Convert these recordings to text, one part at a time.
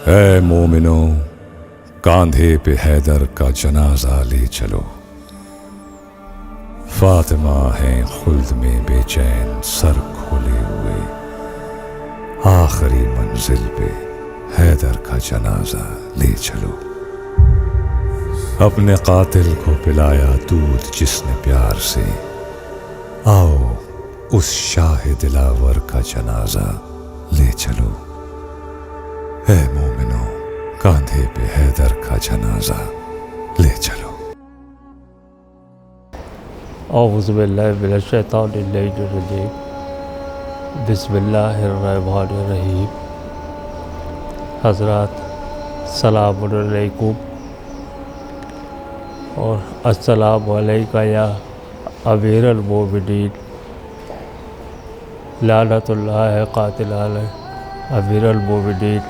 اے مومنو، کاندھے پہ حیدر کا جنازہ لے چلو، فاطمہ ہیں خلد میں بے چین سر کھولے ہوئے، آخری منزل پہ حیدر کا جنازہ لے چلو۔ اپنے قاتل کو پلایا دودھ جس نے پیار سے، آؤ اس شاہ دلاور کا جنازہ لے چلو۔ اے مومنو، کاندھے پہ حیدر کا جنازہ لے چلو۔ اعوذ باللہ من الشیطان الرجیم، بسم اللہ الرحمن الرحیم۔ حضرات السلام علیکم اور السلام علیکہ یا امیر المومنین، لعنت اللہ قاتل علیہ امیر المومنین۔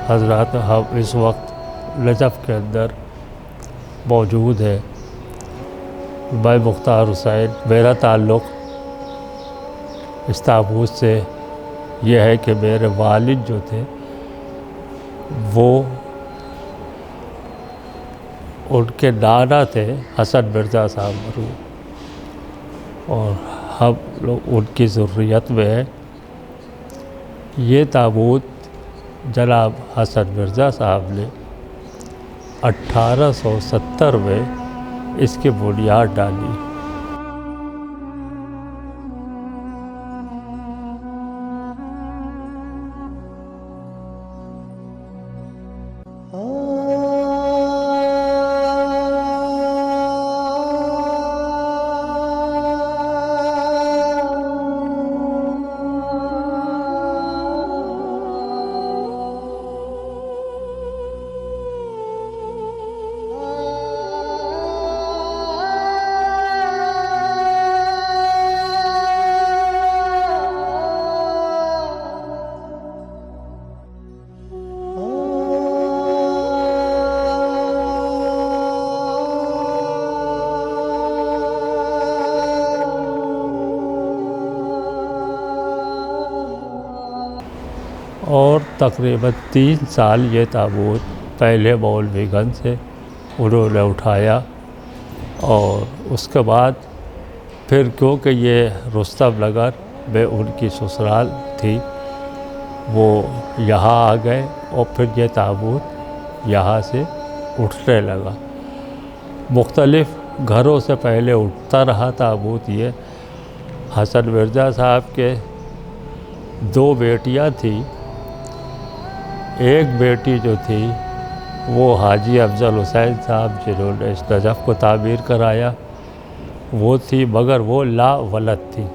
حضرات، ہم اس وقت نجف کے اندر موجود ہیں۔ میں مختار حسین، میرا تعلق اس تابوت سے یہ ہے کہ میرے والد جو تھے وہ ان کے نانا تھے حسن مرزا صاحب مرحوم، اور ہم لوگ ان کی ذریت میں ہیں۔ یہ تابوت جناب حسن مرزا صاحب نے 1870 میں اس کی بنیاد ڈالی۔ اور تقریباً 3 سال یہ تابوت پہلے مولوی گنج سے انہوں نے اٹھایا، اور اس کے بعد پھر کیونکہ یہ رستم نگر میں ان کی سسرال تھی، وہ یہاں آ گئے، اور پھر یہ تابوت یہاں سے اٹھنے لگا۔ مختلف گھروں سے پہلے اٹھتا رہا تابوت یہ۔ حسن مرزا صاحب کے 2 بیٹیاں تھیں۔ ایک بیٹی جو تھی وہ حاجی افضل حسین صاحب جنہوں نے اس نجف کو تعمیر کرایا، وہ تھی، مگر وہ لا ولد تھی،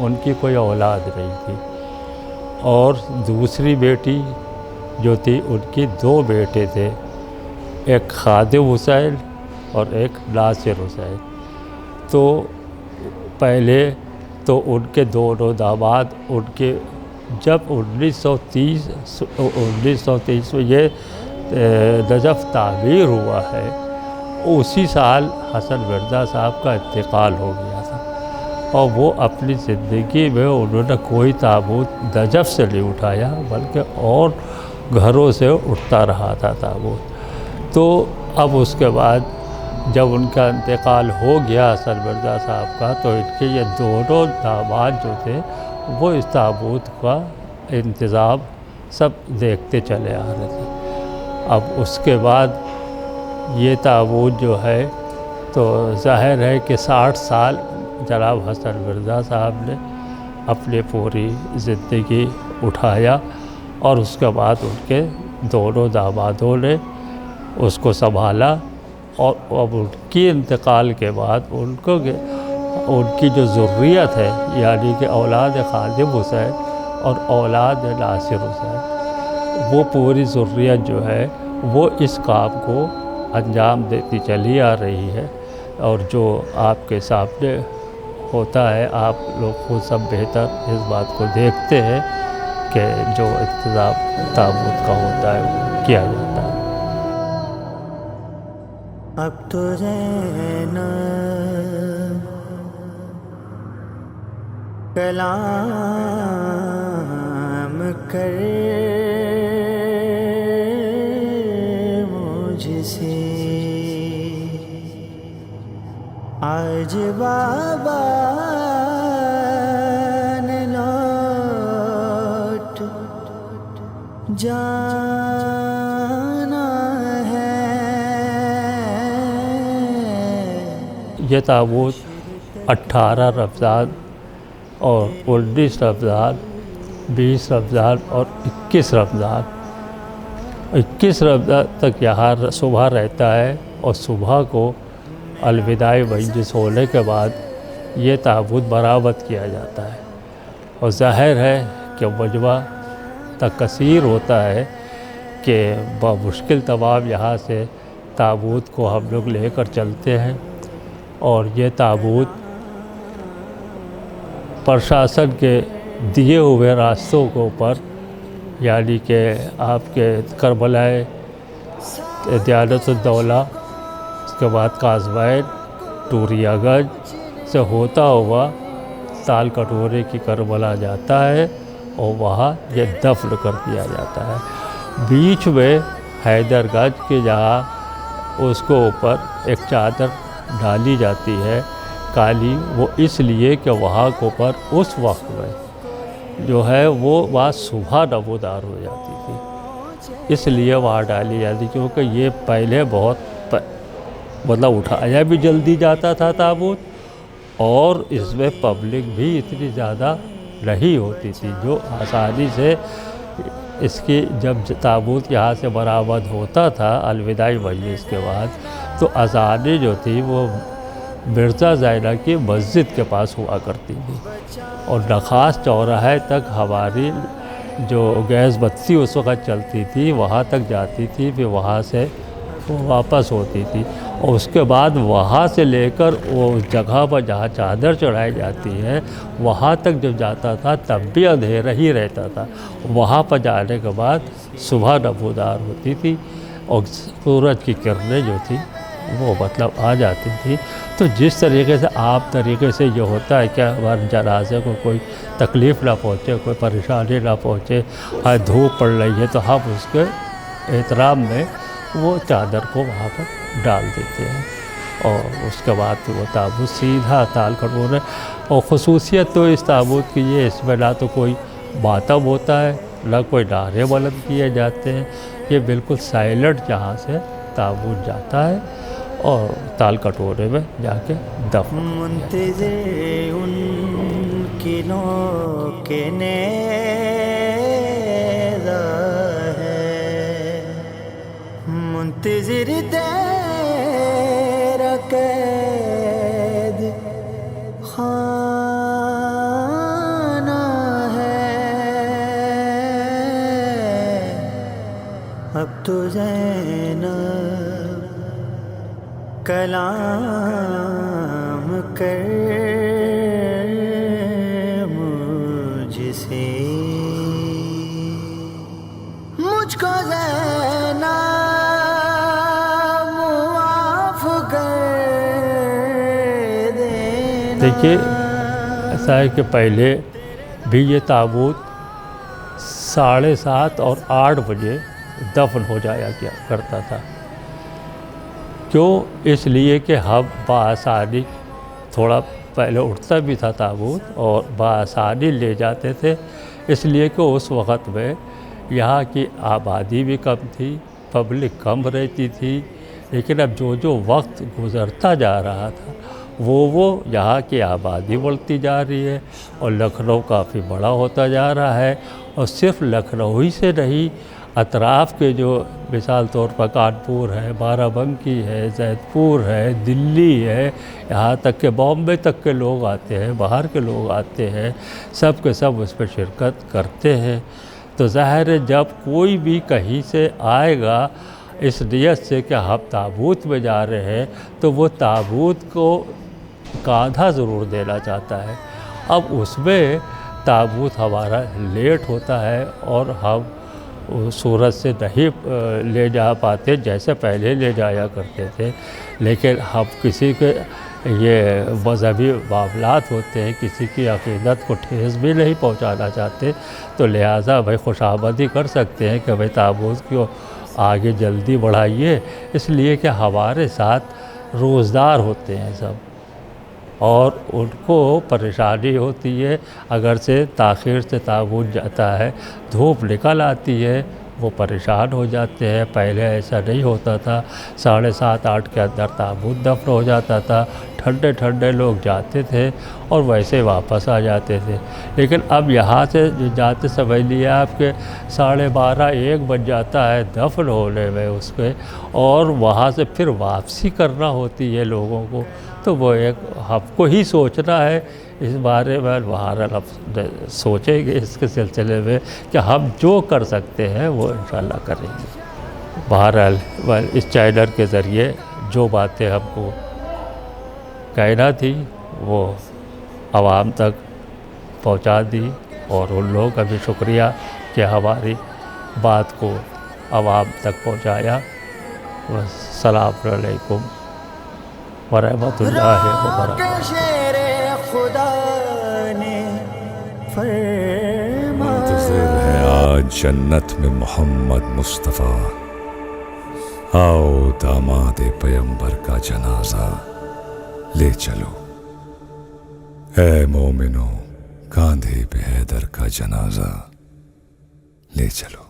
ان کی کوئی اولاد نہیں تھی۔ اور دوسری بیٹی جو تھی، ان کی 2 بیٹے تھے، ایک خادم حسین اور ایک ناصر حسین۔ تو پہلے تو ان کے دونوں داماد، ان کے جب 1930 میں یہ نجف تعمیر ہوا ہے، اسی سال حسن مرزا صاحب کا انتقال ہو گیا تھا، اور وہ اپنی زندگی میں انہوں نے کوئی تابوت نجف سے نہیں اٹھایا، بلکہ اور گھروں سے اٹھتا رہا تھا تابوت۔ تو اب اس کے بعد جب ان کا انتقال ہو گیا حسن مرزا صاحب کا، تو ان کے یہ دونوں داماد جو تھے وہ اس تابوت کا انتظام سب دیکھتے چلے آ رہے تھے۔ اب اس کے بعد یہ تابوت جو ہے، تو ظاہر ہے کہ 60 سال جناب حسن مرزا صاحب نے اپنی پوری زندگی اٹھایا، اور اس کے بعد ان کے دونوں دامادوں نے اس کو سنبھالا، اور اب ان کی انتقال کے بعد ان کی جو ذریت ہے، یعنی کہ اولاد خادم حسین اور اولاد ناصر حسین، وہ پوری ذریت جو ہے وہ اس کام کو انجام دیتی چلی آ رہی ہے۔ اور جو آپ کے سامنے ہوتا ہے، آپ لوگ خود سب بہتر اس بات کو دیکھتے ہیں کہ جو انتظام تابوت کا ہوتا ہے وہ کیا جاتا ہے۔ اب تو زینب کلام کر آج بابا نے لوٹ جانا ہے. یہ تابوت 18 رمضان اور 19 رمضان 20 رمضان اور 21 رمضان 21 رمضان تک یہاں صبح رہتا ہے، اور صبح کو الوداعی مجلس ہونے کے بعد یہ تابوت برآمد کیا جاتا ہے. اور ظاہر ہے کہ مجمع کثیر ہوتا ہے کہ بمشکل تمام یہاں سے تابوت کو ہم لوگ لے کر چلتے ہیں. اور یہ تابوت پرشاسن کے دیے ہوئے راستوں کے اوپر، یعنی کہ آپ کے کربلائے دیانت الدولہ، اس کے بعد قازوین، ٹوریا گنج سے ہوتا ہوا تال کٹورے کی کربلا جاتا ہے، اور وہاں یہ دفن کر دیا جاتا ہے. بیچ میں حیدر گنج کے جہاں اس کو اوپر ایک چادر ڈالی جاتی ہے کالی، وہ اس لیے کہ وہاں کے اوپر اس وقت میں جو ہے وہ وہاں صبح نمودار ہو جاتی تھی، اس لیے وہاں ڈالی جاتی، کیونکہ یہ پہلے بہت مطلب اٹھایا بھی جلدی جاتا تھا تابوت، اور اس میں پبلک بھی اتنی زیادہ نہیں ہوتی تھی جو آسانی سے اس کی جب تابوت یہاں سے برآمد ہوتا تھا الوداعی مجلس کے بعد، تو اذانیں جو تھی وہ مرزا زینہ کی مسجد کے پاس ہوا کرتی تھی، اور نخاس چوراہے تک ہماری جو گیس بتی اس وقت چلتی تھی وہاں تک جاتی تھی، پھر وہاں سے وہ واپس ہوتی تھی، اور اس کے بعد وہاں سے لے کر وہ جگہ پر جہاں چادر چڑھائی جاتی ہے وہاں تک جب جاتا تھا تب بھی اندھیرا ہی رہتا تھا. وہاں پر جانے کے بعد صبح نمودار ہوتی تھی، اور سورج کی کرنیں جو تھی وہ مطلب آ جاتی تھی. تو جس طریقے سے عام طریقے سے یہ ہوتا ہے کہ ہمارے جنازے کو کوئی تکلیف نہ پہنچے، کوئی پریشانی نہ پہنچے، دھوپ پڑ رہی ہے تو ہم اس کے احترام میں وہ چادر کو وہاں پر ڈال دیتے ہیں، اور اس کے بعد وہ تابوت سیدھا تال کٹورے. اور خصوصیت تو اس تابوت کی یہ، اس میں نہ تو کوئی ماتم ہوتا ہے، نہ کوئی نعرے بلند کیے جاتے ہیں، یہ بالکل سائلنٹ جہاں سے تابوت جاتا ہے اور تال کٹورے میں جا کے دفن. منتظر ان کی نو کے نیزہ ہے، منتظر تیرا قید خانہ ہے. اب تو زینب کلام کر مجھ سے، مجھ کو زینب معاف کر دینا. دیکھیے ایسا ہے کہ پہلے بھی یہ تابوت 7:30 اور 8 بجے دفن ہو جایا کرتا تھا. کیوں؟ اس لیے کہ ہم بآسانی تھوڑا پہلے اٹھتا بھی تھا تابوت اور بآسانی لے جاتے تھے، اس لیے کہ اس وقت میں یہاں کی آبادی بھی کم تھی، پبلک کم رہتی تھی. لیکن اب جو وقت گزرتا جا رہا تھا وہ یہاں کی آبادی بڑھتی جا رہی ہے، اور لکھنؤ کافی بڑا ہوتا جا رہا ہے. اور صرف لکھنؤ ہی سے نہیں، اطراف کے جو مثال طور پر کانپور ہے، بارہ بنکی ہے، زید پور ہے، دلی ہے، یہاں تک کہ بامبے تک کے لوگ آتے ہیں، باہر کے لوگ آتے ہیں، سب کے سب اس پہ شرکت کرتے ہیں. تو ظاہر ہے جب کوئی بھی کہیں سے آئے گا اس نیت سے کہ ہم تابوت میں جا رہے ہیں تو وہ تابوت کو کاندھا ضرور دینا چاہتا ہے. اب اس میں تابوت ہمارا لیٹ ہوتا ہے اور ہم سورج سے نہیں لے جا پاتے جیسے پہلے لے جایا کرتے تھے. لیکن ہم کسی کے یہ مذہبی معاملات ہوتے ہیں، کسی کی عقیدت کو ٹھیس بھی نہیں پہنچانا چاہتے، تو لہٰذا بھائی خوش آمدی کر سکتے ہیں کہ بھائی تابوت کو آگے جلدی بڑھائیے، اس لیے کہ ہمارے ساتھ روزدار ہوتے ہیں سب. اور ان کو پریشانی ہوتی ہے، اگر سے تاخیر سے تابوت جاتا ہے، دھوپ نکل آتی ہے، وہ پریشان ہو جاتے ہیں۔ پہلے ایسا نہیں ہوتا تھا، 7:30 8 کے اندر تابوت دفن ہو جاتا تھا، ٹھنڈے ٹھنڈے لوگ جاتے تھے اور ویسے واپس آ جاتے تھے۔ لیکن اب یہاں سے جو جاتے سمجھ لیے آپ کے 12:30 1 بج جاتا ہے دفن ہونے میں اس کے، اور وہاں سے پھر واپسی کرنا ہوتی ہے لوگوں کو، تو وہ ایک ہم کو ہی سوچنا ہے اس بارے میں۔ بہرحال ہم سوچیں گے اس کے سلسلے میں کہ ہم جو کر سکتے ہیں وہ انشاءاللہ کریں گے۔ بہرحال اس چینل کے ذریعے جو باتیں ہم کو کہنا تھی وہ عوام تک پہنچا دی، اور ان لوگوں کا بھی شکریہ کہ ہماری بات کو عوام تک پہنچایا۔ السلام علیکم ورحمۃ اللہ وبرکاتہ۔ شیر خدا نے فرمایا منتظر ہے آج جنت میں محمد مصطفیٰ، آؤ داماد پیمبر کا جنازہ لے چلو، اے مومنو کاندھے پہ حیدر کا جنازہ لے چلو۔